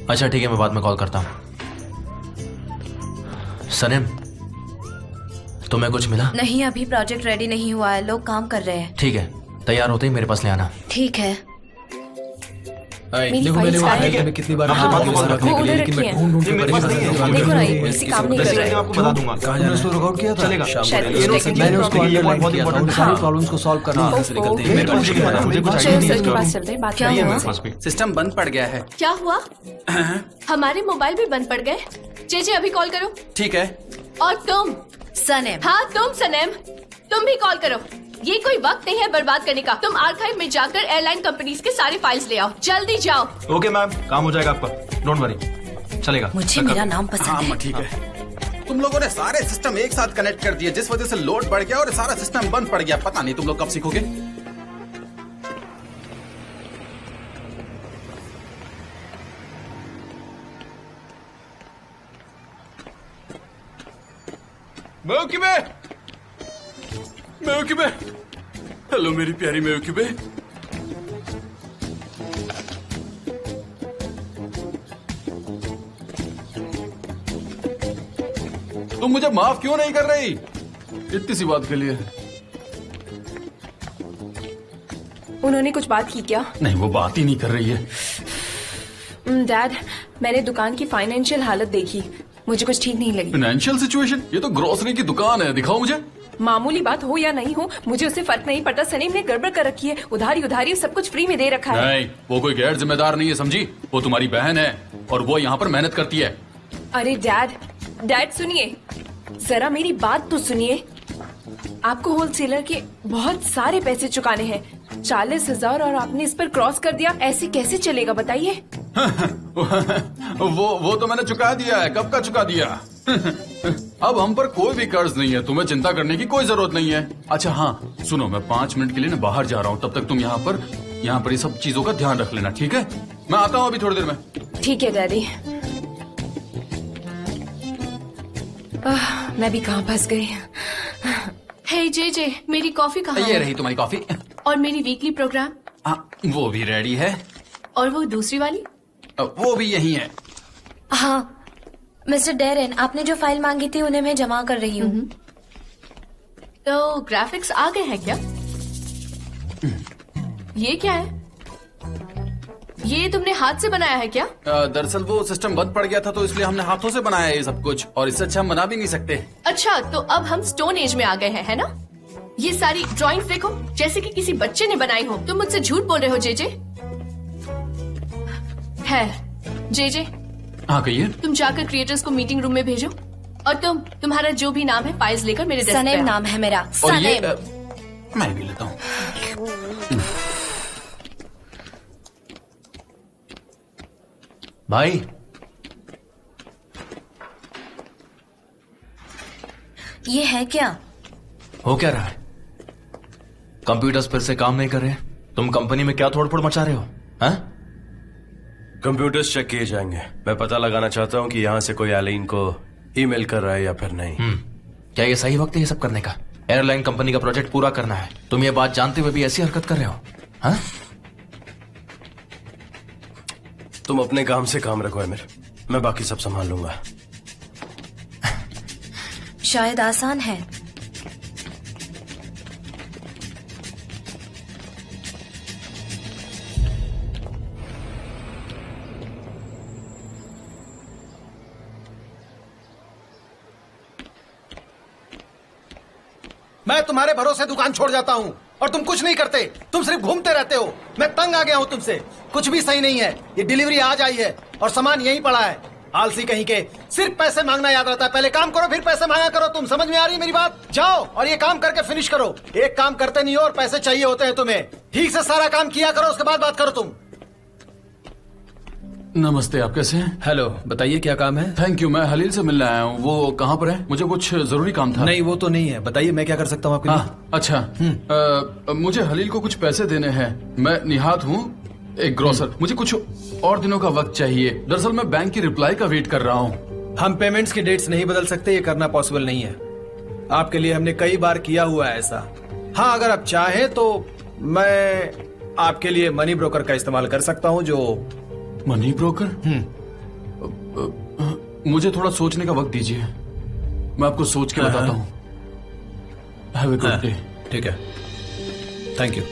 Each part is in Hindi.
अच्छा ठीक है, मैं बाद में कॉल करता हूँ। सनीम, तुम्हें कुछ मिला? नहीं, अभी प्रोजेक्ट रेडी नहीं हुआ है, लोग काम कर रहे हैं। ठीक है, तैयार होते ही मेरे पास ले आना। ठीक है। देखो मैंने वो फाइल में कितनी बार रखने के लिए, लेकिन मैं ढूंढ के देखो ना, ये इसी काम नहीं कर रहा है। आपको बता दूंगा। कहाँ जाना है? वर्कआउट किया था? चलेगा। मैंने उसको अंडरलाइन किया था, उन सारी प्रॉब्लम्स को सॉल्व करना कैसे निकलते हैं। मेरे को मुझे पता, मुझे कुछ चलो सर के पास चलते हैं, बात क्या हुआ? सिस्टम बंद पड़ गया है। क्या हुआ? हमारे मोबाइल भी बंद पड़ गए। जे अभी कॉल करो। ठीक है। और तुम सनेम। हाँ तुम सनेम, तुम भी कॉल करो। ये कोई वक्त नहीं है बर्बाद करने का। तुम आर्काइव में जाकर एयरलाइन कंपनीज के सारे फाइल्स ले आओ, जल्दी जाओ। ओके मैम, काम हो जाएगा आपका, डोंट वरी, चलेगा। मुझे मेरा नाम पसंद है। ठीक है। तुम लोगों ने सारे सिस्टम एक साथ कनेक्ट कर दिए, जिस वजह से लोड बढ़ गया और सारा सिस्टम बंद पड़ गया। पता नहीं तुम लोग कब सीखोगे। मेवकिबे, हेलो मेरी प्यारी मेवकिबे। तुम मुझे माफ क्यों नहीं कर रही? इतनी सी बात के लिए। उन्होंने कुछ बात की क्या? नहीं, वो बात ही नहीं कर रही है। डैड, मैंने दुकान की फाइनेंशियल हालत देखी, मुझे कुछ ठीक नहीं लगी। Financial situation? ये तो ग्रोसरी की दुकान है, दिखाओ मुझे। मामूली बात हो या नहीं हो, मुझे उससे फर्क नहीं पड़ता। सनीम ने गड़बड़ कर रखी है, उधारी सब कुछ फ्री में दे रखा है। नहीं, वो कोई गैर जिम्मेदार नहीं है, समझी? वो तुम्हारी बहन है और वो यहाँ पर मेहनत करती है। अरे डैड सुनिए, जरा मेरी बात तो सुनिए। आपको होलसेलर के बहुत सारे पैसे चुकाने हैं, 40,000, और आपने इस पर क्रॉस कर दिया। ऐसे कैसे चलेगा बताइए? वो तो मैंने चुका दिया है। कब का चुका दिया? अब हम पर कोई भी कर्ज नहीं है, तुम्हें चिंता करने की कोई जरूरत नहीं है। अच्छा हाँ सुनो, मैं 5 मिनट के लिए ना बाहर जा रहा हूँ, तब तक तुम यहाँ पर ये सब चीजों का ध्यान रख लेना, ठीक है? मैं आता हूँ अभी थोड़ी देर में। ठीक है डैडी। मैं भी कहाँ फंस गई। हे जे, मेरी कॉफी कहाँ ये है? रही तुम्हारी कॉफी। और मेरी वीकली प्रोग्राम? वो भी रेडी है। और वो दूसरी वाली? वो भी यही है। हाँ मिस्टर डेरेन, आपने जो फाइल मांगी थी उन्हें मैं जमा कर रही हूँ। तो ग्राफिक्स आ गए हैं क्या? ये क्या है? ये तुमने हाथ से बनाया है क्या? दरअसल वो सिस्टम बंद पड़ गया था, तो इसलिए हमने हाथों से बनाया है ये सब कुछ, और इससे अच्छा हम बना भी नहीं सकते। अच्छा, तो अब हम स्टोन एज में आ गए हैं, है ना? ये सारी ड्राइंग्स देखो, जैसे कि किसी बच्चे ने बनाई हो। तुम मुझसे झूठ बोल रहे हो जे। है जे, हाँ कहिए। तुम जाकर क्रिएटर्स को मीटिंग रूम में भेजो, और तुम्हारा जो भी नाम है फाइल्स लेकर मेरे डेस्क पे सनेम आओ। नाम है मेरा। और ये सनेम। मैं भी लेता हूँ। भाई ये है क्या? हो क्या रहा है? कंप्यूटर्स फिर से काम नहीं कर रहे? तुम कंपनी में क्या तोड़फोड़ मचा रहे हो? हैं? कंप्यूटर्स चेक किए जाएंगे। मैं पता लगाना चाहता हूँ कि यहाँ से कोई एलिन को ईमेल कर रहा है या फिर नहीं। क्या ये सही वक्त है ये सब करने का? एयरलाइन कंपनी का प्रोजेक्ट पूरा करना है, तुम ये बात जानते हुए भी ऐसी हरकत कर रहे हो? हाँ? तुम अपने काम से काम रखो अमीर, मैं बाकी सब संभाल लूंगा। शायद आसान है। मैं तुम्हारे भरोसे दुकान छोड़ जाता हूँ और तुम कुछ नहीं करते, तुम सिर्फ घूमते रहते हो। मैं तंग आ गया हूँ तुमसे, कुछ भी सही नहीं है। ये डिलीवरी आज आई है और सामान यहीं पड़ा है। आलसी कहीं के, सिर्फ पैसे मांगना याद रहता है। पहले काम करो फिर पैसे मांगा करो। तुम समझ में आ रही है मेरी बात? जाओ और ये काम करके फिनिश करो। एक काम करते नहीं हो और पैसे चाहिए होते हैं तुम्हें। ठीक से सारा काम किया करो, उसके बाद बात करो तुम। नमस्ते, आप कैसे हैं? हेलो, बताइए क्या काम है? थैंक यू, मैं हलील से मिलने आया हूँ। वो कहाँ पर है? मुझे कुछ जरूरी काम था। नहीं वो तो नहीं है, बताइए मैं क्या कर सकता हूँ आपके लिए? अच्छा, मुझे हलील को कुछ पैसे देने हैं। मैं निहात हूँ, एक ग्रोसर। मुझे कुछ और दिनों का वक्त चाहिए। दरअसल मैं बैंक की रिप्लाई का वेट कर रहा हूँ। हम पेमेंट्स की डेट्स नहीं बदल सकते, ये करना पॉसिबल नहीं है। आपके लिए हमने कई बार किया हुआ है ऐसा। हाँ अगर आप चाहें तो मैं आपके लिए मनी ब्रोकर का इस्तेमाल कर सकता हूँ जो मनी ब्रोकर? मुझे थोड़ा सोचने का वक्त दीजिए, मैं आपको सोच के बताता हूँ। Have a good day. ठीक है, थैंक यू।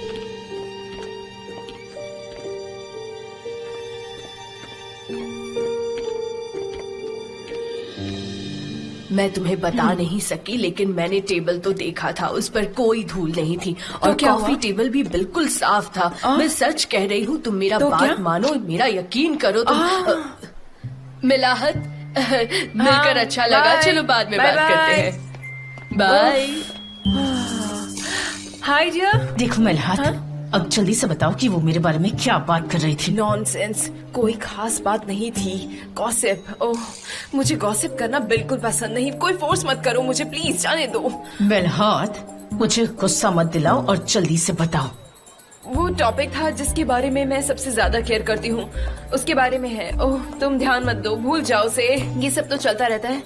मैं तुम्हें बता नहीं सकी, लेकिन मैंने टेबल तो देखा था, उस पर कोई धूल नहीं थी और क्या कॉफी हुआ? टेबल भी बिल्कुल साफ था। मैं सच कह रही हूँ, तुम मेरा तो बात क्या? मानो, मेरा यकीन करो। मिलाहत, मिलकर अच्छा लगा। बाय। चलो बाद में बाय बात करते बाय। हैं। बाय। Hi dear. देखो मलहात, अब जल्दी से बताओ कि वो मेरे बारे में क्या बात कर रही थी। नॉनसेंस, कोई खास बात नहीं थी। गॉसिप, ओह मुझे गॉसिप करना बिल्कुल पसंद नहीं। कोई फोर्स मत करो मुझे, प्लीज जाने दो। मलहात, मुझे गुस्सा मत दिलाओ और जल्दी से बताओ। वो टॉपिक था जिसके बारे में मैं सबसे ज्यादा केयर करती हूँ, उसके बारे में है। ओह तुम ध्यान मत दो, भूल जाओ उसे। ये सब तो चलता रहता है।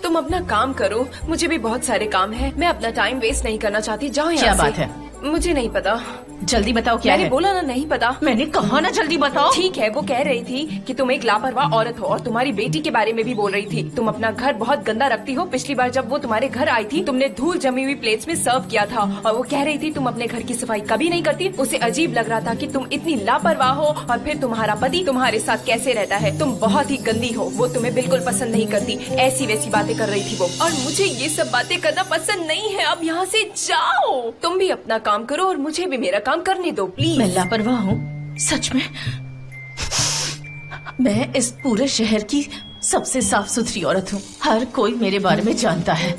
तुम अपना काम करो, मुझे भी बहुत सारे काम है। मैं अपना टाइम वेस्ट नहीं करना चाहती। जाओ यहाँ क्या से। बात है? मुझे नहीं पता। जल्दी बताओ क्या मैंने है। बोला ना नहीं पता। मैंने कहा ना जल्दी बताओ। ठीक है, वो कह रही थी कि तुम एक लापरवाह औरत हो और तुम्हारी बेटी के बारे में भी बोल रही थी। तुम अपना घर बहुत गंदा रखती हो। पिछली बार जब वो तुम्हारे घर आई थी, तुमने धूल जमी हुई प्लेट्स में सर्व किया था और वो कह रही थी तुम अपने घर की सफाई कभी नहीं करती। उसे अजीब लग रहा था कि तुम इतनी लापरवाह हो और फिर तुम्हारा पति तुम्हारे साथ कैसे रहता है। तुम बहुत ही गंदी हो, वो तुम्हें बिल्कुल पसंद नहीं करती। ऐसी वैसी बातें कर रही थी वो, और मुझे ये सब बातें करना पसंद नहीं है। अब यहाँ से जाओ। तुम भी अपना काम करो और मुझे भी मेरा काम करने दो प्लीज। मैं लापरवाह हूँ सच में? मैं इस पूरे शहर की सबसे साफ सुथरी औरत हूँ। हर कोई मेरे बारे में जानता है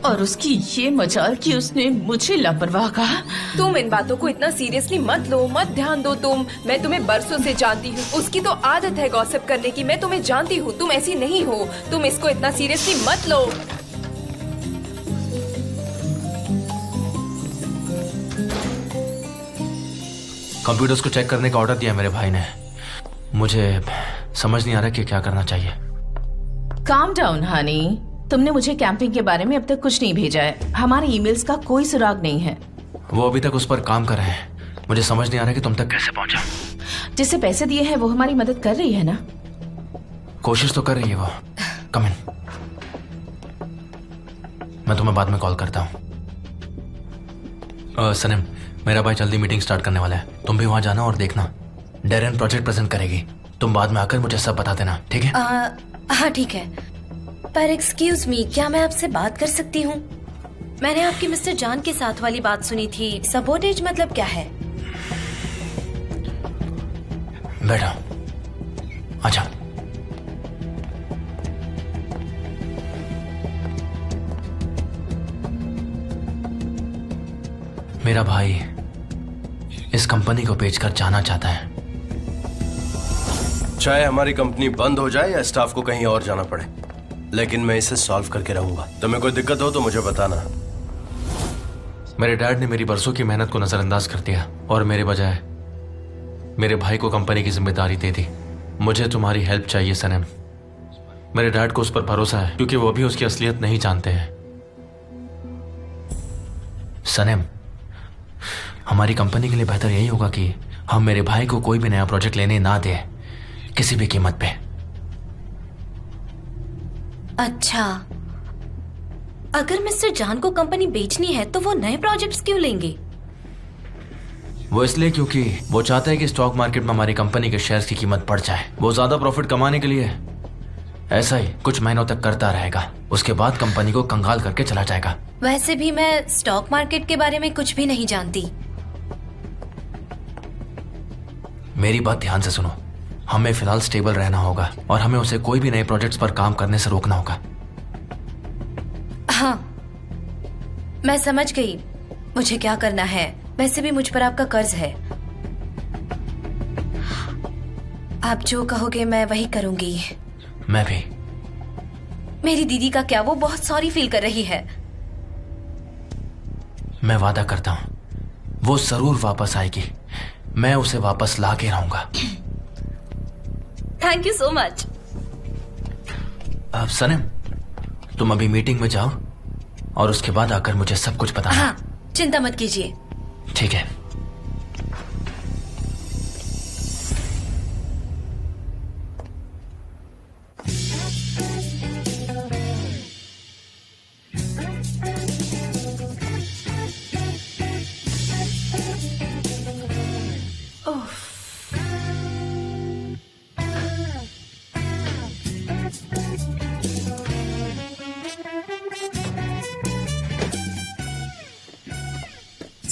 और उसकी ये मजाल कि उसने मुझे लापरवाह कहा। तुम इन बातों को इतना सीरियसली मत लो, मत ध्यान दो। मैं तुम्हें बरसों से जानती हूँ। उसकी तो आदत है गॉसिप करने की। मैं तुम्हें जानती हूँ, तुम ऐसी नहीं हो। तुम इसको इतना सीरियसली मत लो। कंप्यूटर्स को चेक करने का ऑर्डर दिया मेरे भाई ने। मुझे समझ नहीं आ रहा कि क्या करना चाहिए। काम डाउन हनी, तुमने मुझे कैंपिंग के बारे में अब तक कुछ नहीं भेजा है। हमारे ईमेल्स का कोई सुराग नहीं है। वो अभी तक उस पर काम कर रहे हैं। मुझे समझ नहीं आ रहा कि तुम तक कैसे पहुंचा। जिससे पैसे दिए हैं वो हमारी मदद कर रही है ना। कोशिश तो कर रही है वो। कम इन, मैं तुम्हें बाद में कॉल करता हूँ। सनम, मेरा भाई जल्दी मीटिंग स्टार्ट करने वाला है। तुम भी वहां जाना और देखना। डेरेन प्रोजेक्ट प्रेजेंट करेगी। तुम बाद में आकर मुझे सब बता देना, ठीक है? हाँ ठीक है, पर एक्सक्यूज मी, क्या मैं आपसे बात कर सकती हूँ? मैंने आपकी मिस्टर जान के साथ वाली बात सुनी थी। सबोटेज मतलब क्या है? बैठो, अच्छा। मेरा भाई इस कंपनी को बेचकर जाना चाहता है। चाहे हमारी कंपनी बंद हो जाए या स्टाफ को कहीं और जाना पड़े, लेकिन मैं इसे सॉल्व करके रहूंगा। तुम्हें कोई दिक्कत हो तो मुझे बताना। मेरे डैड ने मेरी बरसों की मेहनत को नजरअंदाज कर दिया और मेरे बजाय मेरे भाई को कंपनी की जिम्मेदारी दे दी। मुझे तुम्हारी हेल्प चाहिए सनम। मेरे डैड को उस पर भरोसा है क्योंकि वो भी उसकी असलियत नहीं जानते हैं। सनम, हमारी कंपनी के लिए बेहतर यही होगा कि हम मेरे भाई को कोई भी नया प्रोजेक्ट लेने ना दे, किसी भी कीमत पे। अच्छा, अगर मिस्टर जान को कंपनी बेचनी है तो वो नए प्रोजेक्ट्स क्यों लेंगे? वो इसलिए क्योंकि वो चाहता है कि स्टॉक मार्केट में हमारी कंपनी के शेयर्स की कीमत बढ़ जाए। वो ज्यादा प्रॉफिट कमाने के लिए ऐसा ही कुछ महीनों तक करता रहेगा। उसके बाद कंपनी को कंगाल करके चला जाएगा। वैसे भी मैं स्टॉक मार्केट के बारे में कुछ भी नहीं जानती। मेरी बात ध्यान से सुनो। हमें फिलहाल स्टेबल रहना होगा और हमें उसे कोई भी नए प्रोजेक्ट्स पर काम करने से रोकना होगा। हाँ, मैं समझ गई मुझे क्या करना है। वैसे भी मुझ पर आपका कर्ज है। आप जो कहोगे मैं वही करूंगी। मैं भी। मेरी दीदी का क्या, वो बहुत सॉरी फील कर रही है। मैं वादा करता हूं वो जरूर वापस आएगी। मैं उसे वापस ला के रहूंगा। Thank you so much. अब सनम, तुम अभी मीटिंग में जाओ और उसके बाद आकर मुझे सब कुछ बताना। हाँ, चिंता मत कीजिए। ठीक है।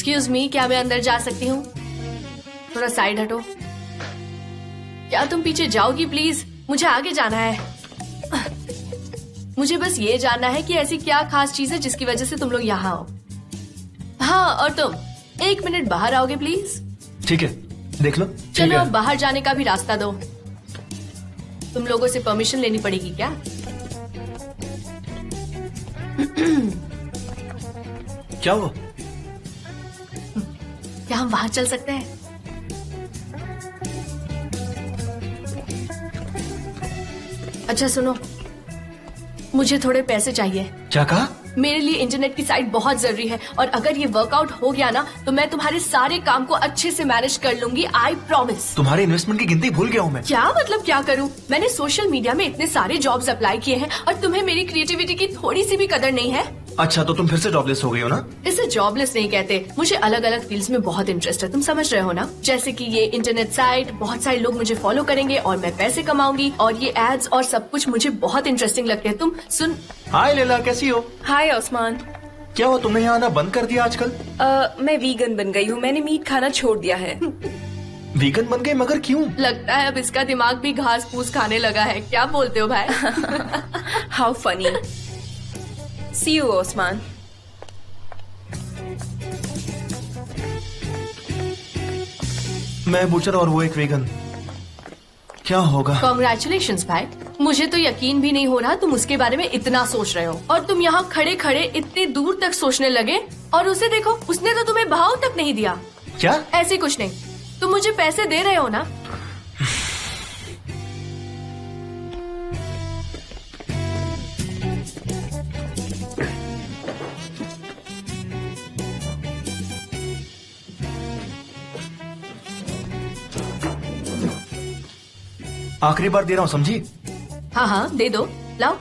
एक्सक्यूज मी, क्या मैं अंदर जा सकती हूँ? थोड़ा साइड हटो। क्या तुम पीछे जाओगी प्लीज? मुझे आगे जाना है। मुझे बस ये जानना है कि ऐसी क्या खास चीज है जिसकी वजह से तुम लोग यहाँ हो। हाँ, और तुम 1 मिनट बाहर आओगे प्लीज? ठीक है, देख लो। चलो अब बाहर जाने का भी रास्ता दो। तुम लोगों से परमिशन लेनी पड़ेगी क्या? क्या हुआ? क्या हम बाहर चल सकते हैं? अच्छा सुनो, मुझे थोड़े पैसे चाहिए। क्या कहा? मेरे लिए इंटरनेट की साइट बहुत जरूरी है और अगर ये वर्कआउट हो गया ना तो मैं तुम्हारे सारे काम को अच्छे से मैनेज कर लूंगी। I promise. तुम्हारे इन्वेस्टमेंट की गिनती भूल गया हूँ मैं। क्या मतलब क्या करूँ? मैंने सोशल मीडिया में इतने सारे जॉब्स अप्लाई किए हैं और तुम्हें मेरी क्रिएटिविटी की थोड़ी सी भी कदर नहीं है। अच्छा, तो तुम फिर से जॉबलेस हो गई हो ना? इसे जॉबलेस नहीं कहते। मुझे अलग अलग फील्ड्स में बहुत इंटरेस्ट है, तुम समझ रहे हो ना? जैसे कि ये इंटरनेट साइट, बहुत सारे लोग मुझे फॉलो करेंगे और मैं पैसे कमाऊंगी, और ये एड्स और सब कुछ मुझे बहुत इंटरेस्टिंग लगते हैं। तुम सुन। हाय लैला, कैसी हो? हाय ओस्मान। क्या हुआ, तुमने यहाँ आना बंद कर दिया आजकल? मैं वीगन बन गई हूँ, मैंने मीट खाना छोड़ दिया है। वीगन बन गए, मगर क्यों? लगता है अब इसका दिमाग भी घास फूस खाने लगा है। क्या बोलते हो भाई? How funny. See you Osman. मैं बूचर और वो एक वीगन, क्या होगा? कॉन्ग्रेचुलेशंस भाई। मुझे तो यकीन भी नहीं हो रहा तुम उसके बारे में इतना सोच रहे हो, और तुम यहाँ खड़े खड़े इतने दूर तक सोचने लगे, और उसे देखो, उसने तो तुम्हें भाव तक नहीं दिया। क्या? ऐसे कुछ नहीं, तुम मुझे पैसे दे रहे हो ना? आखिरी बार दे रहा हूँ, समझी? हाँ हाँ, दे दो, लाओ।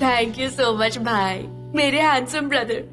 थैंक यू सो मच भाई, मेरे हैंडसम ब्रदर।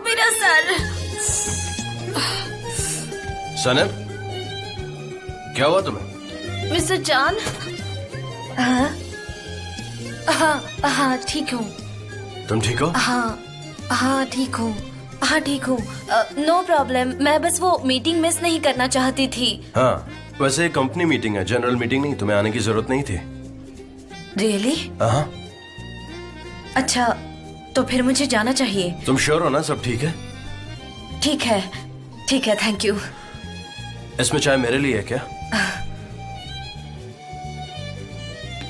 मेरा सर। सनम, क्या हुआ तुम्हें? मिस्टर जान। हाँ हाँ हाँ, ठीक हूँ। तुम ठीक हो? हाँ हाँ, ठीक हूँ। हाँ ठीक हूँ, नो प्रॉब्लम। मैं बस वो मीटिंग मिस नहीं करना चाहती थी। हाँ, वैसे कंपनी मीटिंग है, जनरल मीटिंग नहीं। तुम्हें आने की जरूरत नहीं थी। रियली? हाँ। अच्छा, तो फिर मुझे जाना चाहिए। तुम श्योर हो ना सब ठीक है? ठीक है, ठीक है, थैंक यू। इसमें चाय मेरे लिए है क्या?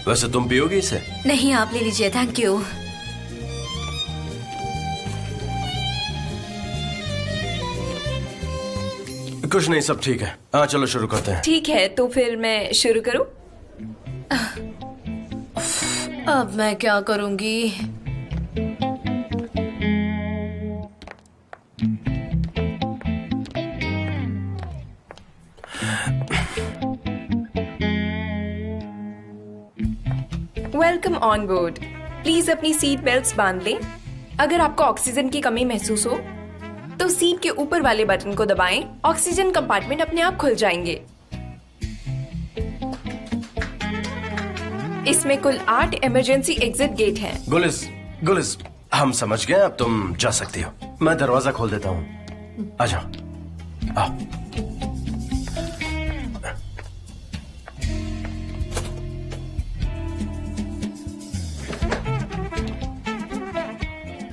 वैसे तुम पियोगी इसे? नहीं, आप ले लीजिए, थैंक यू। कुछ नहीं, सब ठीक है। हाँ चलो शुरू करते हैं। ठीक है, तो फिर मैं शुरू करूँ? अब मैं क्या करूंगी? Welcome on board. प्लीज अपनी सीट बेल्ट्स बांध लें। अगर आपको ऑक्सीजन की कमी महसूस हो तो सीट के ऊपर वाले बटन को दबाएं। ऑक्सीजन कंपार्टमेंट अपने आप खुल जाएंगे। इसमें कुल 8 इमरजेंसी एग्जिट गेट हैं। गुलिस, हम समझ गए, अब तुम जा सकती हो। मैं दरवाजा खोल देता हूँ, आ जाओ। आओ।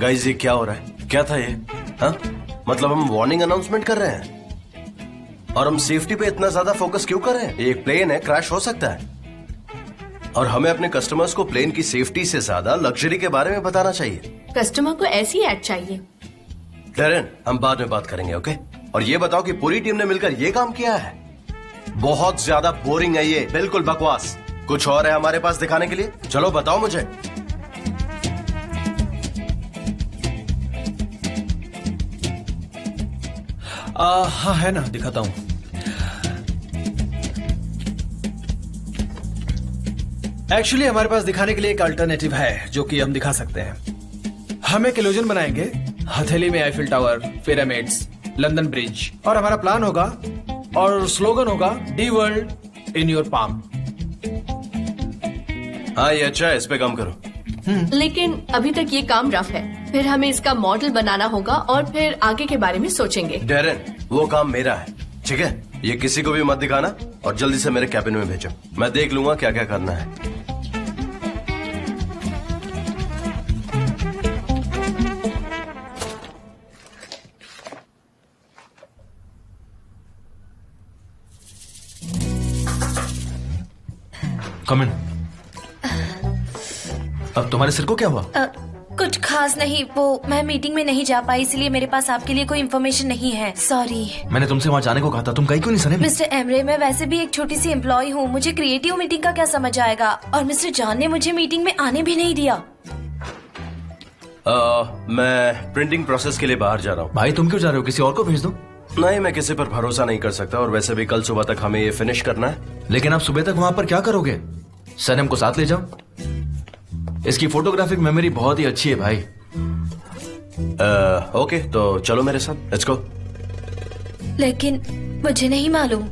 गाइस, ये क्या हो रहा है? क्या था ये? हाँ, मतलब हम वार्निंग अनाउंसमेंट कर रहे हैं और हम सेफ्टी पे इतना ज्यादा फोकस क्यों कर रहे हैं? ये एक प्लेन है, क्रैश हो सकता है। और हमें अपने कस्टमर्स को प्लेन की सेफ्टी से ज्यादा लग्जरी के बारे में बताना चाहिए। कस्टमर को ऐसी ऐड चाहिए। डेरेन, हम बाद में बात करेंगे, ओके? और ये बताओ कि पूरी टीम ने मिलकर ये काम किया है? बहुत ज्यादा बोरिंग है ये, बिल्कुल बकवास। कुछ और है हमारे पास दिखाने के लिए? चलो बताओ मुझे। हाँ है ना, दिखाता हूँ। एक्चुअली हमारे पास दिखाने के लिए एक अल्टरनेटिव है जो कि हम दिखा सकते हैं। हम एक इल्यूजन बनाएंगे, हथेली में Eiffel tower, pyramids, London bridge, और हमारा प्लान होगा और स्लोगन होगा D world in your palm. हाँ ये अच्छा है, इस पे काम करो। लेकिन अभी तक ये काम रफ है, फिर हमें इसका मॉडल बनाना होगा और फिर आगे के बारे में सोचेंगे। डेरेन, वो काम मेरा है, ठीक है? ये किसी को भी मत दिखाना और जल्दी से मेरे कैबिन में भेजो। मैं देख लूंगा क्या क्या करना है। कम इन। अब तुम्हारे सिर को क्या हुआ? कुछ खास नहीं, वो मैं मीटिंग में नहीं जा पाई, इसलिए मेरे पास आपके लिए कोई इन्फॉर्मेशन नहीं है। सॉरी। मैंने तुमसे वहां जाने को कहा था, तुम गई क्यों नहीं सनम? मिस्टर एमरे, मैं वैसे भी एक छोटी सी एम्प्लॉय हूँ, मुझे क्रिएटिव मीटिंग का क्या समझ आएगा। और मिस्टर जॉन ने मुझे मीटिंग में आने भी नहीं दिया। मैं प्रिंटिंग प्रोसेस के लिए बाहर जा रहा हूँ। भाई तुम क्यों जा रहे हो? किसी और को भेज दो। नहीं, मैं किसी पर भरोसा नहीं कर सकता, और वैसे भी कल सुबह तक हमें ये फिनिश करना है। लेकिन आप सुबह तक वहां पर क्या करोगे? सनम को साथ ले जाओ, इसकी फोटोग्राफिक मेमोरी बहुत ही अच्छी है भाई। ओके, तो चलो मेरे साथ, लेट्स गो। लेकिन मुझे नहीं मालूम।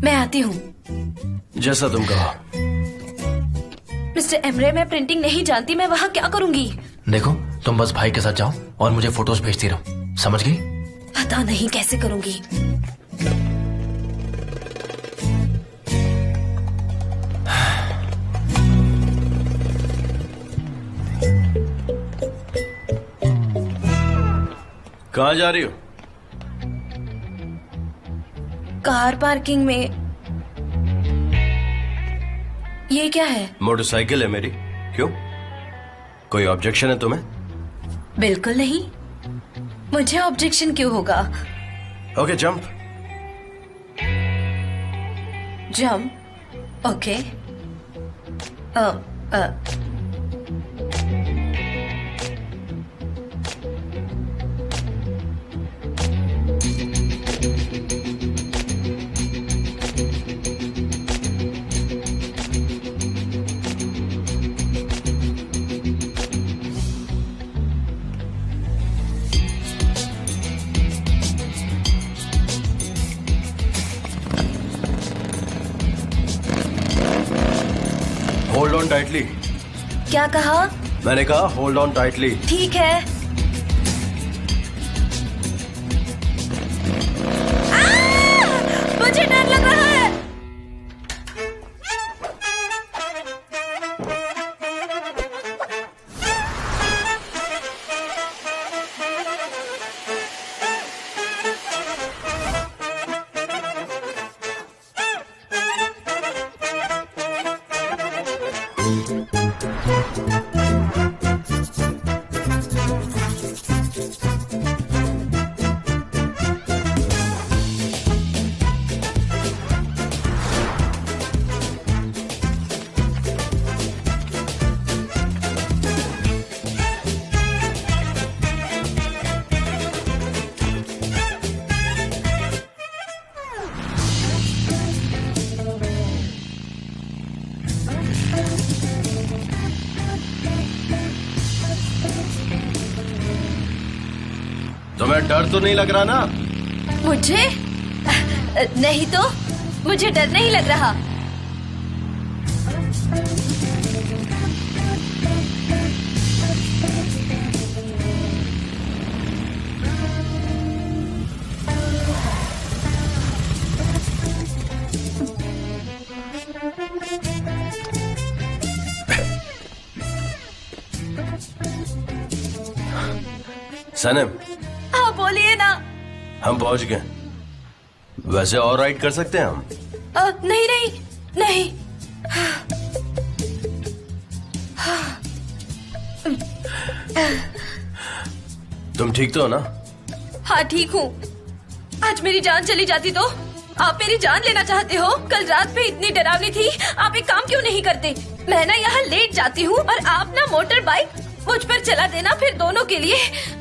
मैं आती हूँ। जैसा तुम कहो। मिस्टर एमरे, मैं प्रिंटिंग नहीं जानती, मैं वहाँ क्या करूँगी? देखो, तुम बस भाई के साथ जाओ और मुझे फोटोज भेजती रहो, समझ गई? पता नहीं कैसे करूँगी। कहाँ जा रही हो? कार पार्किंग में। ये क्या है? मोटरसाइकिल है मेरी। क्यों, कोई ऑब्जेक्शन है तुम्हें? बिल्कुल नहीं, मुझे ऑब्जेक्शन क्यों होगा? Okay, jump. Jump? Okay. Hold on tightly. क्या कहा? मैंने कहा होल्ड ऑन टाइटली। ठीक है। मुझे डर लग रहा है। तुम्हें डर तो नहीं लग रहा ना? मुझे नहीं तो, मुझे डर नहीं लग रहा। सनम, हाँ बोलिए ना। हम पहुंच गए। वैसे और राइड कर सकते हैं हम? नहीं नहीं नहीं। तुम ठीक तो हो ना? हाँ ठीक हूँ। आज मेरी जान चली जाती तो? आप मेरी जान लेना चाहते हो? कल रात पे इतनी डरावनी थी, आप एक काम क्यों नहीं करते? मैं ना यहाँ लेट जाती हूँ और आप ना मोटर बाइक मुझ पर चला देना, फिर दोनों के लिए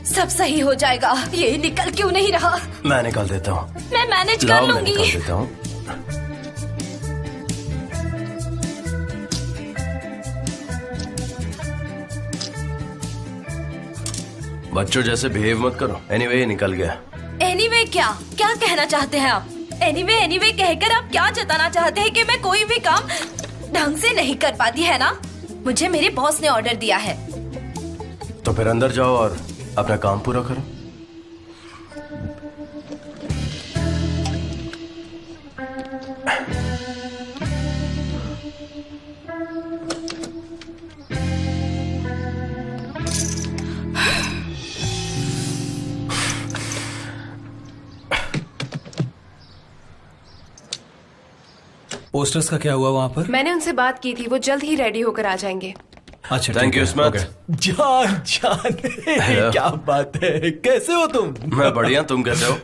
सब सही हो जाएगा। ये निकल क्यों नहीं रहा? मैं निकाल देता हूँ। मैं मैनेज लाओ, कर मैं निकाल लूंगी। देता हूँ। बच्चों जैसे बिहेव मत करो। एनीवे ये निकल गया। एनीवे क्या क्या कहना चाहते हैं आप? एनीवे कहकर आप क्या जताना चाहते हैं कि मैं कोई भी काम ढंग से नहीं कर पाती, है ना? मुझे मेरे बॉस ने ऑर्डर दिया है। तो फिर अंदर जाओ और अपना काम पूरा करो। पोस्टर्स का क्या हुआ वहाँ पर? मैंने उनसे बात की थी, वो जल्द ही रेडी होकर आ जाएंगे। अच्छा थैंक यू स्मिथ। जान जान हेलो। क्या बात है, कैसे हो तुम? मैं बढ़िया, तुम कैसे हो?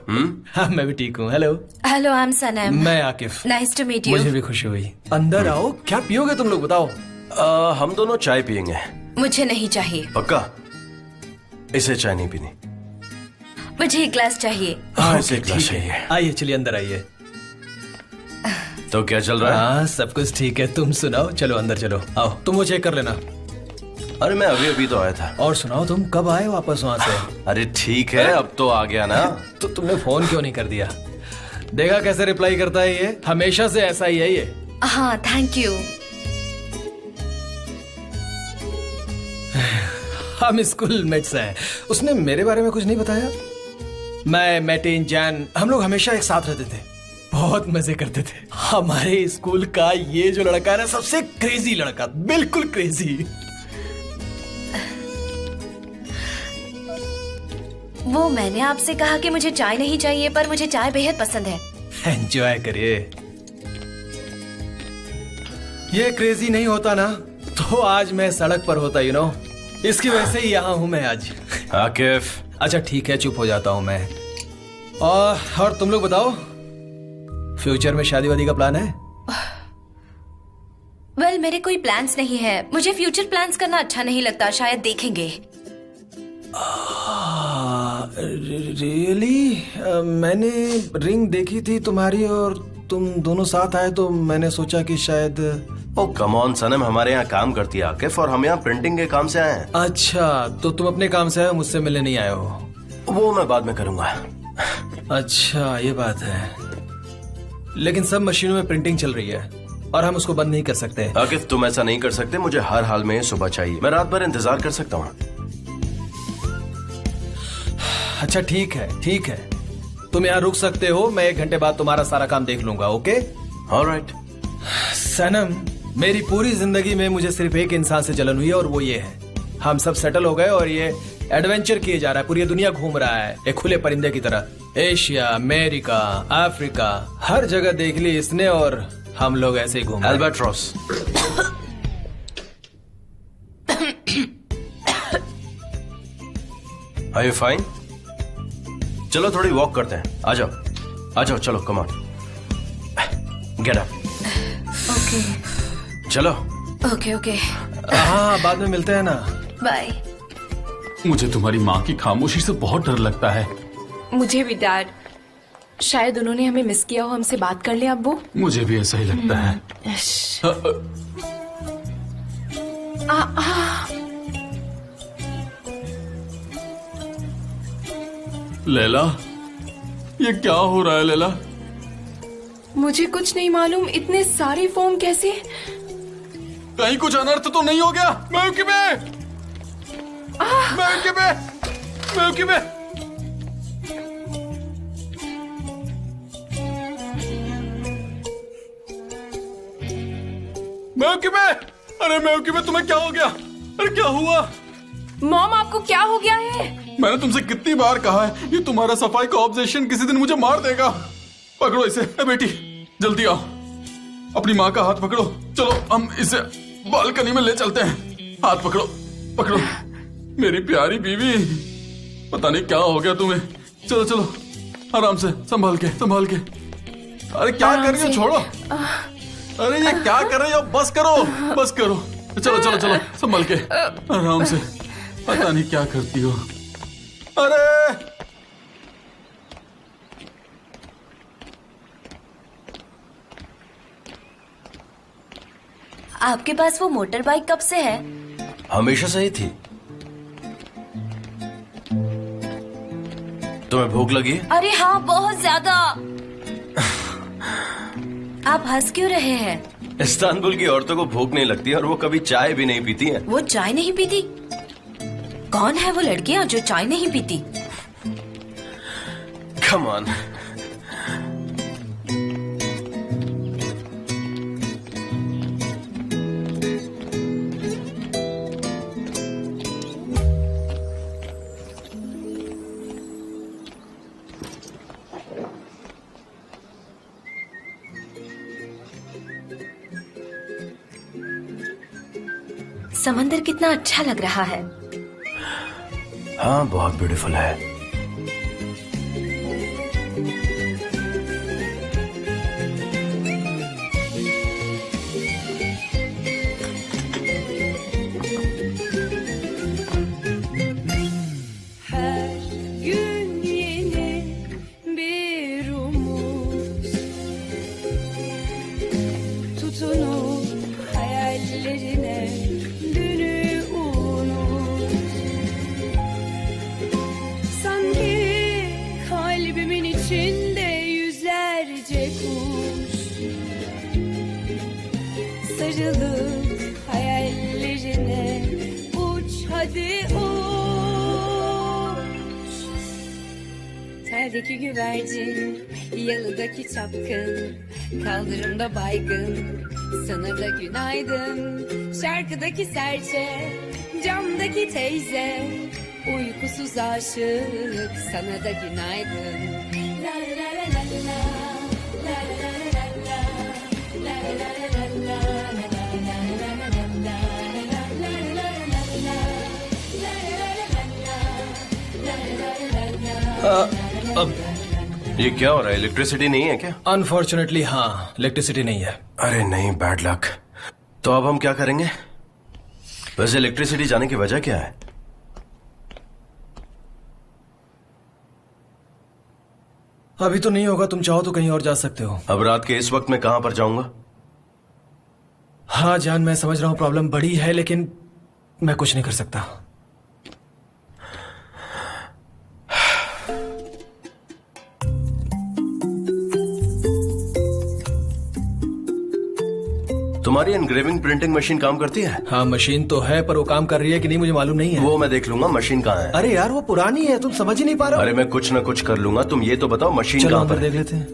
हाँ मैं भी ठीक हूँ। Hello, hello I am Sanam. मैं Akif. Nice to meet you. मुझे भी खुशी हुई। अंदर आओ, क्या पियोगे तुम लोग बताओ? हम दोनों चाय पियेंगे। मुझे नहीं चाहिए। पक्का? इसे चाय नहीं पीनी? मुझे एक ग्लास चाहिए। हाँ इसे एक ठीक ग्लास है। चाहिए। आइए चलिए अंदर आइए। तो क्या चल रहा है? हाँ सब कुछ ठीक है, तुम सुनाओ। चलो अंदर चलो, आओ तुम वो चेक कर लेना। अरे मैं अभी अभी तो आया था। और सुनाओ, तुम कब आए वापस वहाँ से? अरे ठीक है, अब तो आ गया ना। तो तुमने फोन क्यों नहीं कर दिया? देखा कैसे रिप्लाई करता है ये, हमेशा से ऐसा ही है ये। हाँ थैंक यू। हम स्कूल मेट्स हैं। उसने मेरे बारे में कुछ नहीं बताया। मैं, मैटिन, जैन, हम लोग हमेशा एक साथ रहते थे, बहुत मजे करते थे। हमारे स्कूल का ये जो लड़का है ना, सबसे क्रेजी लड़का, बिल्कुल क्रेजी। वो मैंने आपसे कहा कि मुझे चाय नहीं चाहिए, पर मुझे चाय बेहद पसंद है। एंजॉय करिए। ये क्रेजी नहीं होता ना तो आज मैं सड़क पर होता, यू नो। इसकी वजह से ही यहाँ हूँ मैं आज। आकिफ। अच्छा ठीक है, चुप हो जाता हूँ मैं। और तुम लोग बताओ, फ्यूचर में शादी वादी का प्लान है? वेल मेरे कोई प्लान्स नहीं है। मुझे फ्यूचर प्लान्स करना अच्छा नहीं लगता, शायद देखेंगे। रियली? मैंने रिंग देखी थी तुम्हारी और तुम दोनों साथ आए तो मैंने सोचा कि शायद। ओ कम ऑन सनम, हमारे यहाँ काम करती है आकिफ और हम यहाँ प्रिंटिंग के काम से आए हैं। अच्छा तो तुम अपने काम से आए हो, मुझसे मिलने नहीं आए हो? वो मैं बाद में करूंगा। अच्छा ये बात है, लेकिन सब मशीनों में प्रिंटिंग चल रही है और हम उसको बंद नहीं कर सकते। आकिफ तुम ऐसा नहीं कर सकते, मुझे हर हाल में सुबह चाहिए। मैं रात भर इंतजार कर सकता हूँ। अच्छा ठीक है ठीक है, तुम यहाँ रुक सकते हो। मैं 1 घंटे बाद तुम्हारा सारा काम देख लूंगा। Okay alright. सनम, मेरी पूरी जिंदगी में मुझे सिर्फ एक इंसान से जलन हुई है और वो ये है। हम सब सेटल हो गए और ये एडवेंचर किए जा रहा है, पूरी दुनिया घूम रहा है एक खुले परिंदे की तरह। एशिया, अमेरिका, अफ्रीका, हर जगह देख ली इसने और हम लोग ऐसे ही घूम रहे हैं। अल्बाट्रॉस। Are you fine? चलो थोड़ी वॉक करते हैं। आ जाओ आ जाओ, चलो come on, get up. Okay चलो। ओके ओके, हाँ बाद में मिलते हैं ना। बाय। मुझे तुम्हारी माँ की खामोशी से बहुत डर लगता है। मुझे भी डैड, शायद उन्होंने हमें मिस किया हो, हमसे बात कर ले अब वो। मुझे भी ऐसा ही लगता है। लैला, ये क्या हो रहा है लैला? मुझे कुछ नहीं मालूम, इतने सारे फोन कैसे? कहीं कुछ अनर्थ तो नहीं हो गया? मैं अरे मैं तुम्हें क्या हो गया? अरे क्या हुआ? मॉम आपको क्या हो गया है? मैंने तुमसे कितनी बार कहा है, ये तुम्हारा सफाई का ऑब्सेशन किसी दिन मुझे मार देगा। पकड़ो इसे। ए बेटी जल्दी आओ। अपनी माँ का हाथ पकड़ो, चलो हम इसे बालकनी में ले चलते हैं। हाथ पकड़ो, पकड़ो मेरी प्यारी बीवी। पता नहीं क्या हो गया तुम्हें। चलो चलो आराम से, संभाल के संभाल के। अरे क्या कर रही हो, छोड़ो। अरे ये क्या कर रही हो, बस करो बस करो। चलो चलो चलो संभाल के, आराम से। पता नहीं क्या करती हो। अरे आपके पास वो मोटर बाइक कब से है? हमेशा से ही थी। तुम्हें भूख लगी है? अरे हाँ, बहुत ज्यादा। आप हंस क्यों रहे हैं? इस्तांबुल की औरतों को भूख नहीं लगती और वो कभी चाय भी नहीं पीती हैं। वो चाय नहीं पीती? कौन है वो लड़कियां जो चाय नहीं पीती? Come on. समंदर कितना अच्छा लग रहा है। हाँ बहुत ब्यूटीफुल है। Gün yeni bir umut, tutunup hayallerine dünü unut. Sanki kalbimin içinde yüzlerce kuş, sarılıp hayallerine uç hadi uç. Teldeki güvercin, yalıdaki çapkın, kaldırımda baygın, sana da günaydın. Şarkıdaki serçe, camdaki teyze, uykusuz aşık, sana da günaydın. La la la la la, la la la la la, la la la la la. अब ये क्या हो रहा है, इलेक्ट्रिसिटी नहीं है क्या? अनफॉर्चुनेटली हाँ, इलेक्ट्रिसिटी नहीं है। अरे नहीं, बैड लक। तो अब हम क्या करेंगे? वैसे इलेक्ट्रिसिटी जाने की वजह क्या है? अभी तो नहीं होगा, तुम चाहो तो कहीं और जा सकते हो। अब रात के इस वक्त मैं कहां पर जाऊंगा? हाँ जान, मैं समझ रहा हूँ प्रॉब्लम बड़ी है, लेकिन मैं कुछ नहीं कर सकता। तुम्हारी एनग्रेविंग प्रिंटिंग मशीन काम करती है? हाँ मशीन तो है, पर वो काम कर रही है कि नहीं मुझे मालूम नहीं है। वो मैं देख लूंगा। मशीन कहाँ है? अरे यार वो पुरानी है, तुम समझ ही नहीं पा रहे हो। अरे मैं कुछ ना कुछ कर लूंगा, तुम ये तो बताओ मशीन चलो कहाँ अंदर पर देख है? लेते हैं।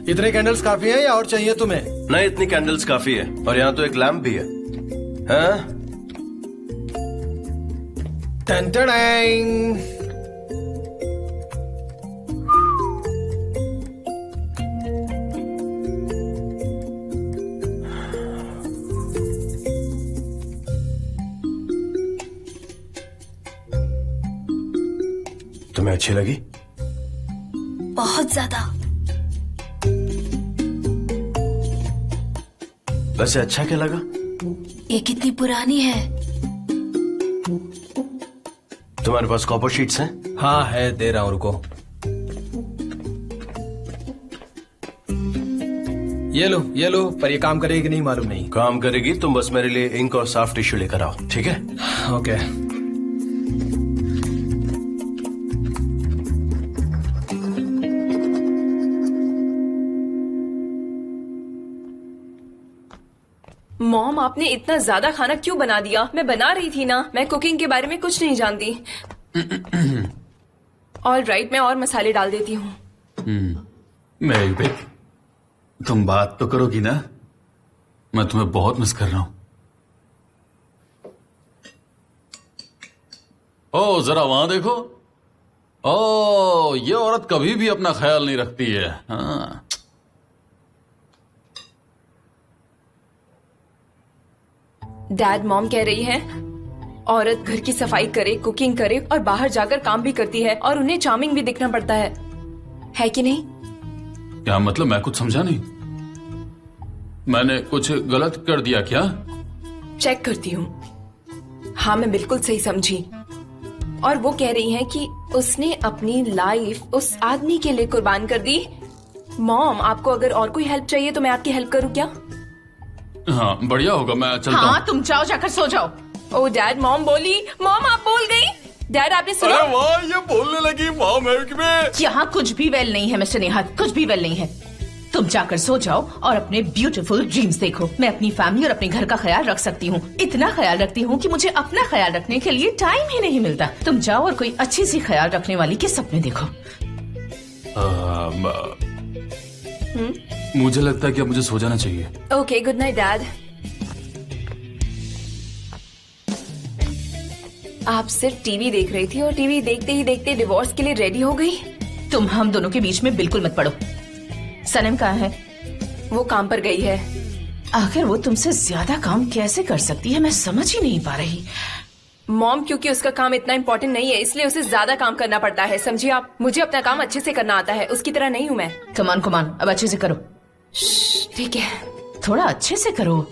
इतने कैंडल्स काफी हैं या और चाहिए तुम्हें? नहीं, इतनी कैंडल्स काफी है, और यहाँ तो एक लैंप भी है। हाँ? टन टडांग। तुम्हें अच्छी लगी? बहुत ज्यादा। वैसे अच्छा क्या लगा? ये कितनी पुरानी है। तुम्हारे पास कॉपर शीट्स हैं? हाँ है, दे रहा हूं, रुको। ये लो, पर ये काम करेगी कि नहीं मालूम नहीं। काम करेगी, तुम बस मेरे लिए इंक और सॉफ्ट टिश्यू लेकर आओ, ठीक है? ओके। मॉम, आपने इतना ज्यादा खाना क्यों बना दिया? मैं बना रही थी ना, मैं कुकिंग के बारे में कुछ नहीं जानती। ऑल राइट, मैं और मसाले डाल देती हूँ। मेरी बेटी, तुम बात तो करोगी ना? मैं तुम्हें बहुत मिस कर रहा हूं। ओ जरा वहां देखो। ओ ये औरत कभी भी अपना ख्याल नहीं रखती है। हाँ। डैड, मॉम कह रही है औरत घर की सफाई करे, कुकिंग करे और बाहर जाकर काम भी करती है और उन्हें चार्मिंग भी दिखना पड़ता है कि नहीं? क्या मतलब? मैं कुछ समझा नहीं। मैंने कुछ गलत कर दिया क्या? चेक करती हूँ। हाँ, मैं बिल्कुल सही समझी। और वो कह रही हैं कि उसने अपनी लाइफ उस आदमी के लिए कुर्बान कर दी। मॉम, आपको अगर और कोई हेल्प चाहिए तो मैं आपकी हेल्प करूँ क्या? हाँ बढ़िया होगा, मैं चलता हाँ, हूँ। तुम जाओ, जाकर सो जाओ। ओ डैड, मॉम बोली। मॉम, आप बोल गई। डैड, आपने सुना? अरे वाह, ये बोलने लगी मॉम में। यहाँ कुछ भी वेल नहीं है मिस्टर नेहात, कुछ भी वेल नहीं है। तुम जाकर सो जाओ और अपने ब्यूटीफुल ड्रीम्स देखो। मैं अपनी फैमिली और अपने घर का ख्याल रख सकती हूँ। इतना ख्याल रखती हूँ कि मुझे अपना ख्याल रखने के लिए टाइम ही नहीं मिलता। तुम जाओ और कोई अच्छी सी ख्याल रखने वाली के सपने देखो। मुझे लगता है कि अब मुझे सो जाना चाहिए। Okay, good night dad. आप सिर्फ टीवी देख रही थी और टीवी देखते ही देखते डिवोर्स के लिए रेडी हो गई। तुम हम दोनों के बीच में बिल्कुल मत पड़ो। सनम कहाँ है? वो काम पर गई है। आखिर वो तुमसे ज्यादा काम कैसे कर सकती है, मैं समझ ही नहीं पा रही। मॉम, क्योंकि उसका काम इतना इम्पोर्टेंट नहीं है इसलिए उसे ज्यादा काम करना पड़ता है, समझिए आप। मुझे अपना काम अच्छे से करना आता है, उसकी तरह नहीं हूँ मैं। कमान कमान, अब अच्छे से करो। ठीक है। थोड़ा अच्छे से करो।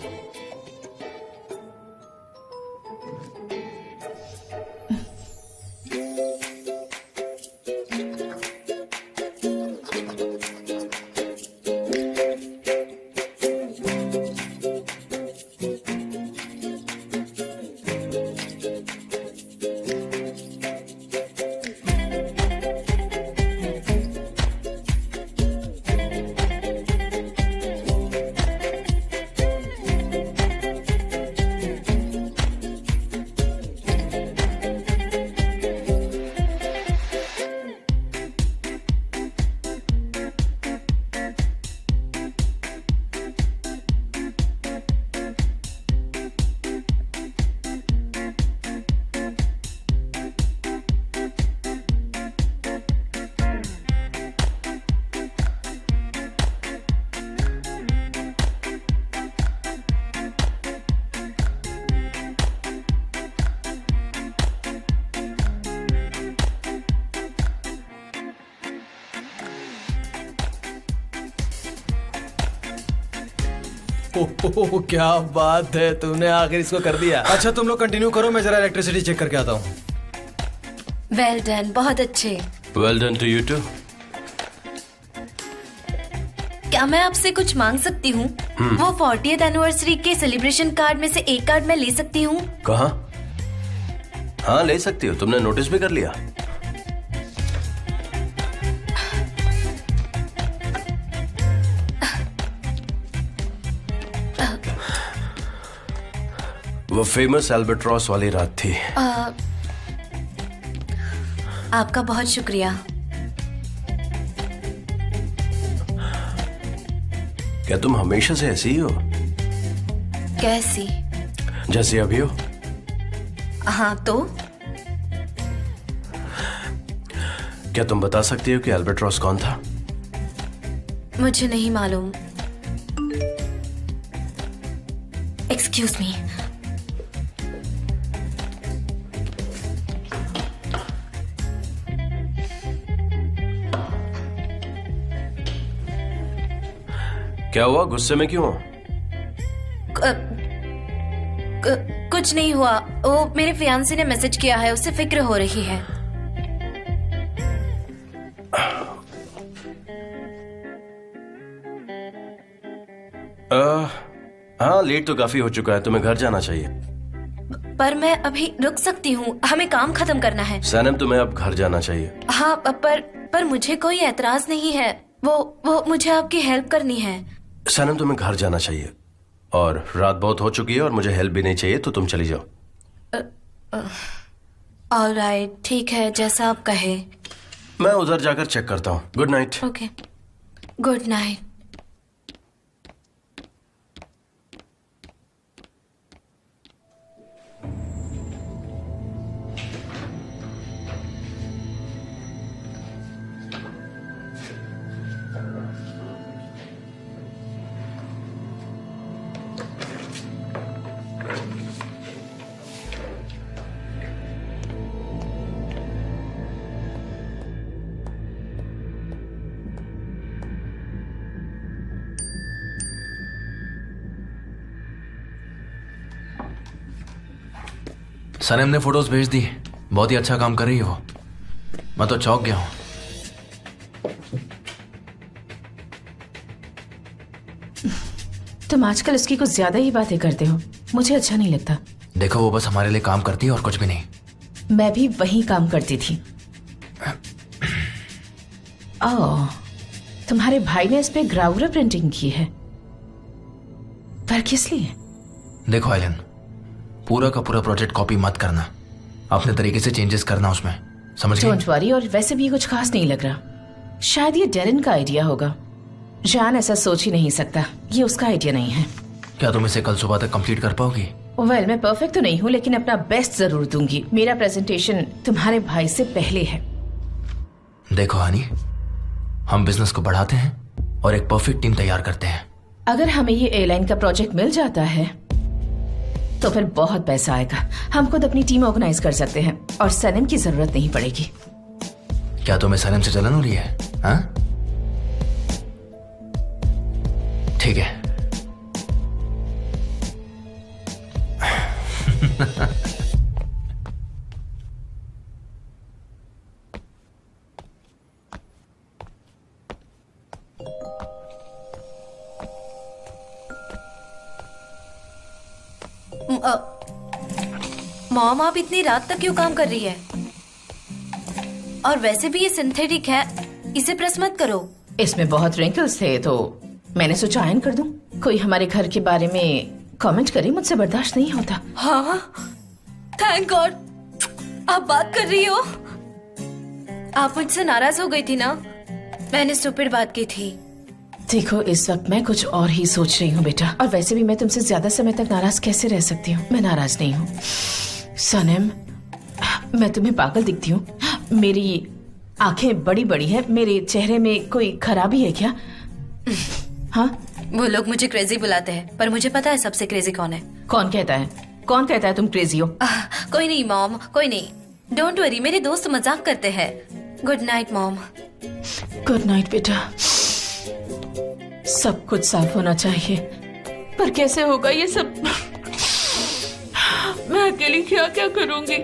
ओह, क्या बात है, तुमने आखिर इसको कर दिया। अच्छा तुम लोग कंटिन्यू करो, मैं जरा इलेक्ट्रिसिटी चेक करके आता हूँ। वेल डन, बहुत अच्छे। Well done to you too. क्या मैं आपसे कुछ मांग सकती हूँ? वो 40th एनिवर्सरी के सेलिब्रेशन कार्ड में से एक कार्ड मैं ले सकती हूँ? कहाँ? हाँ ले सकती हो, तुमने नोटिस भी कर लिया। वो फेमस एल्बेट्रॉस वाली रात थी। आपका बहुत शुक्रिया। क्या तुम हमेशा से ऐसी ही हो? कैसी? जैसी अभी हो? हाँ तो? क्या तुम बता सकती हो कि एल्बेट्रॉस कौन था? मुझे नहीं मालूम। Excuse me. क्या हुआ, गुस्से में क्यों हो? कुछ नहीं हुआ। वो मेरे फियांसे ने मैसेज किया है, उससे फिक्र हो रही है। हाँ लेट तो काफी हो चुका है, तुम्हें घर जाना चाहिए। पर मैं अभी रुक सकती हूँ, हमें काम खत्म करना है। सैनम तुम्हें अब घर जाना चाहिए। हाँ पर मुझे कोई एतराज नहीं है। वो मुझे आपकी हेल्प करनी है। सैनम तुम्हें घर जाना चाहिए और रात बहुत हो चुकी है और मुझे हेल्प भी नहीं चाहिए, तो तुम चली जाओ। ऑलराइट, ठीक है, जैसा आप कहे। मैं उधर जाकर चेक करता हूँ। Good night. Okay, good night. Sanam ने फोटोज भेज दी। बहुत ही अच्छा काम कर रही है वो। मैं तो चौंक गया हूँ। तुम आजकल उसकी कुछ ज्यादा ही बातें करते हो, मुझे अच्छा नहीं लगता। देखो वो बस हमारे लिए काम करती है और कुछ भी नहीं। मैं भी वही काम करती थी। ओह, तुम्हारे भाई ने इस पे ग्राउरा प्रिंटिंग की है, पर किस लिए? देखो आइलन, पूरा का पूरा प्रोजेक्ट कॉपी मत करना, अपने तरीके से चेंजेस करना उसमें, समझ गए? Don't worry. और वैसे भी कुछ खास नहीं लग रहा। शायद ये डेरन का आइडिया होगा। जान ऐसा सोच ही नहीं सकता, ये उसका आइडिया नहीं है। क्या तुम इसे कल सुबह तक कंप्लीट कर पाओगी? वेल, मैं परफेक्ट तो नहीं हूँ, लेकिन अपना बेस्ट जरूर दूंगी। मेरा प्रेजेंटेशन तुम्हारे भाई से पहले है। देखो हनी, हम बिजनेस को बढ़ाते हैं और एक परफेक्ट टीम तैयार करते हैं। अगर हमें ये एयरलाइन का प्रोजेक्ट मिल जाता है तो फिर बहुत पैसा आएगा। हम खुद अपनी टीम ऑर्गेनाइज कर सकते हैं और सनम की जरूरत नहीं पड़ेगी। क्या तुम्हें सनम से जलन हो रही है? हाँ? ठीक है। मॉम, आप इतनी रात तक क्यों काम कर रही है? और वैसे भी ये सिंथेटिक है, इसे प्रेस मत करो। इसमें बहुत रिंकल्स थे तो मैंने सोचा आयन कर दूं। कोई हमारे घर के बारे में कमेंट करे, मुझसे बर्दाश्त नहीं होता। हाँ, थैंक गॉड आप बात कर रही हो। आप मुझसे नाराज हो गई थी ना? मैंने स्टूपिड बात की थी। देखो, इस वक्त मैं कुछ और ही सोच रही हूँ बेटा, और वैसे भी मैं तुमसे ज्यादा समय तक नाराज कैसे रह सकती हूँ? मैं नाराज नहीं हूँ। सनम, मैं तुम्हें पागल दिखती हूँ? मेरी आंखें बड़ी बड़ी है, मेरे चेहरे में कोई खराबी है क्या? हाँ, वो लोग मुझे क्रेजी बुलाते हैं, पर मुझे पता है सबसे क्रेजी कौन है। कौन कहता है? कौन कहता है तुम क्रेजी हो? कोई नहीं मॉम, कोई नहीं। डोंट वरी, मेरे दोस्त मजाक करते हैं। Good night mom. Good night बेटा। सब कुछ साफ होना चाहिए, पर कैसे होगा ये सब? मैं अकेली क्या क्या करूंगी?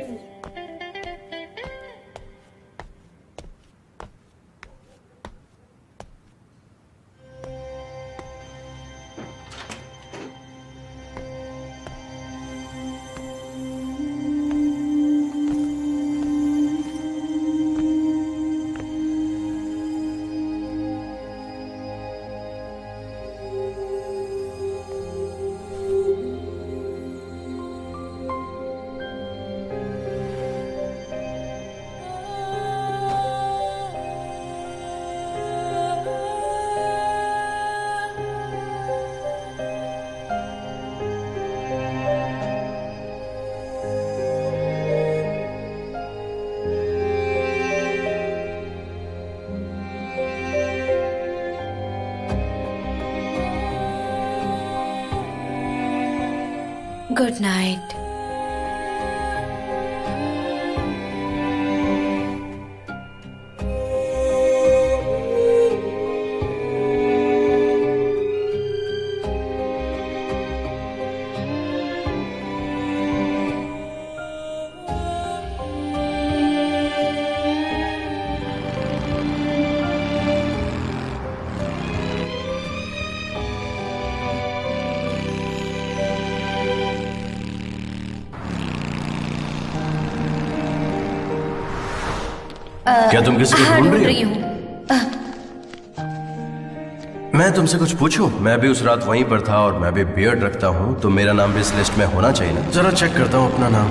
Good night. क्या तुम किसी को हाँ, ढूंढ ढूंढ रही हो? मैं तुमसे कुछ पूछूं? मैं भी उस रात वहीं पर था और मैं भी बियर्ड रखता हूं, तो मेरा नाम भी इस लिस्ट में होना चाहिए ना? जरा चेक करता हूं अपना नाम।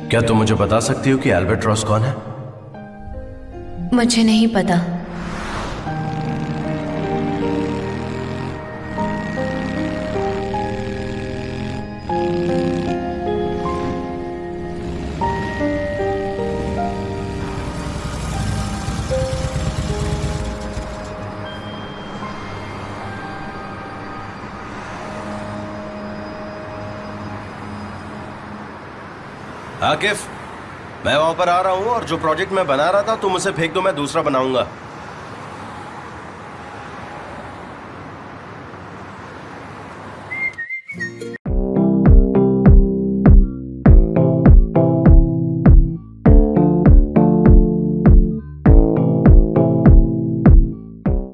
क्या तुम मुझे बता सकती हो कि एल्बर्ट्रॉस कौन है? मुझे नहीं पता। आकिफ, मैं वहां पर आ रहा हूँ और जो प्रोजेक्ट मैं बना रहा था तुम उसे फेंक दो, मैं दूसरा बनाऊंगा।